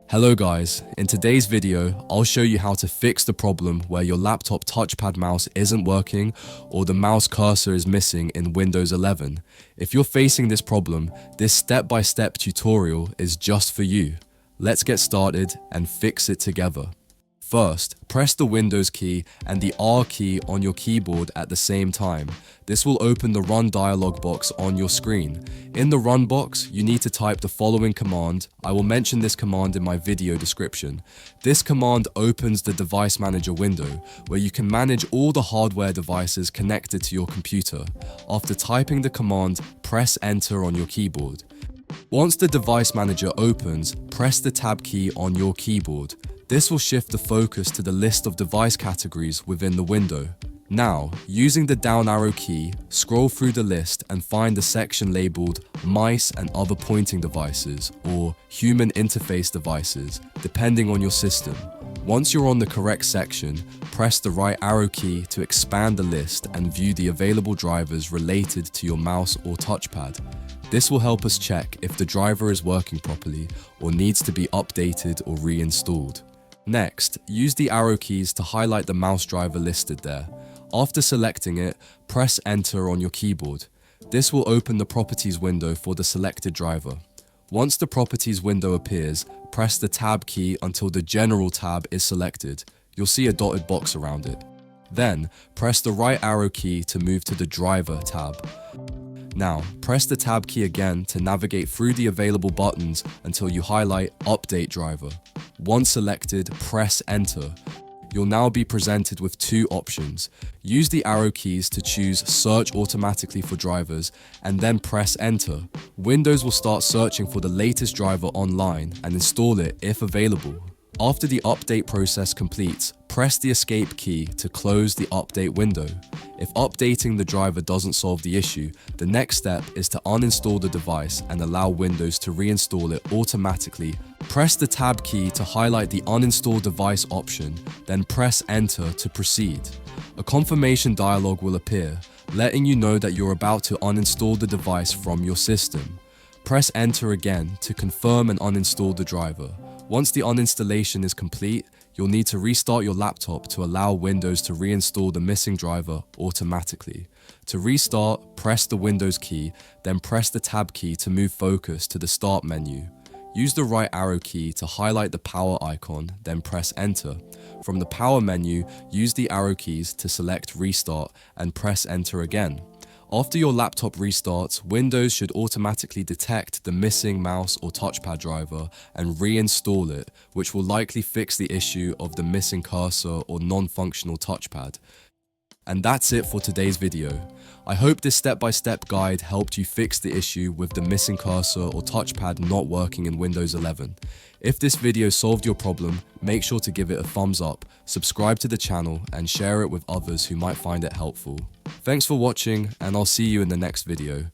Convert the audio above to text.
Hello guys, in today's video, I'll show you how to fix the problem where your laptop touchpad mouse isn't working or the mouse cursor is missing in Windows 11. If you're facing this problem, this step-by-step tutorial is just for you. Let's get started and fix it together. First, press the Windows key and the R key on your keyboard at the same time. This will open the Run dialog box on your screen. In the Run box, you need to type the following command. I will mention this command in my video description. This command opens the Device Manager window, where you can manage all the hardware devices connected to your computer. After typing the command, press Enter on your keyboard. Once the Device Manager opens, press the Tab key on your keyboard. This will shift the focus to the list of device categories within the window. Now, using the down arrow key, scroll through the list and find the section labeled Mice and Other Pointing Devices or Human Interface Devices, depending on your system. Once you're on the correct section, press the right arrow key to expand the list and view the available drivers related to your mouse or touchpad. This will help us check if the driver is working properly or needs to be updated or reinstalled. Next, use the arrow keys to highlight the mouse driver listed there. After selecting it, press Enter on your keyboard. This will open the Properties window for the selected driver. Once the Properties window appears, press the Tab key until the General tab is selected. You'll see a dotted box around it. Then, press the right arrow key to move to the Driver tab. Now, press the Tab key again to navigate through the available buttons until you highlight Update Driver. Once selected, press Enter. You'll now be presented with two options. Use the arrow keys to choose Search Automatically for Drivers and then press Enter. Windows will start searching for the latest driver online and install it if available. After the update process completes, press the Escape key to close the update window. If updating the driver doesn't solve the issue, the next step is to uninstall the device and allow Windows to reinstall it automatically. Press the Tab key to highlight the Uninstall Device option, then press Enter to proceed. A confirmation dialog will appear, letting you know that you're about to uninstall the device from your system. Press Enter again to confirm and uninstall the driver. Once the uninstallation is complete, you'll need to restart your laptop to allow Windows to reinstall the missing driver automatically. To restart, press the Windows key, then press the Tab key to move focus to the Start menu. Use the right arrow key to highlight the power icon, then press Enter. From the Power menu, use the arrow keys to select Restart and press Enter again. After your laptop restarts, Windows should automatically detect the missing mouse or touchpad driver and reinstall it, which will likely fix the issue of the missing cursor or non-functional touchpad. And that's it for today's video. I hope this step-by-step guide helped you fix the issue with the missing cursor or touchpad not working in Windows 11. If this video solved your problem, make sure to give it a thumbs up, subscribe to the channel, and share it with others who might find it helpful. Thanks for watching, and I'll see you in the next video.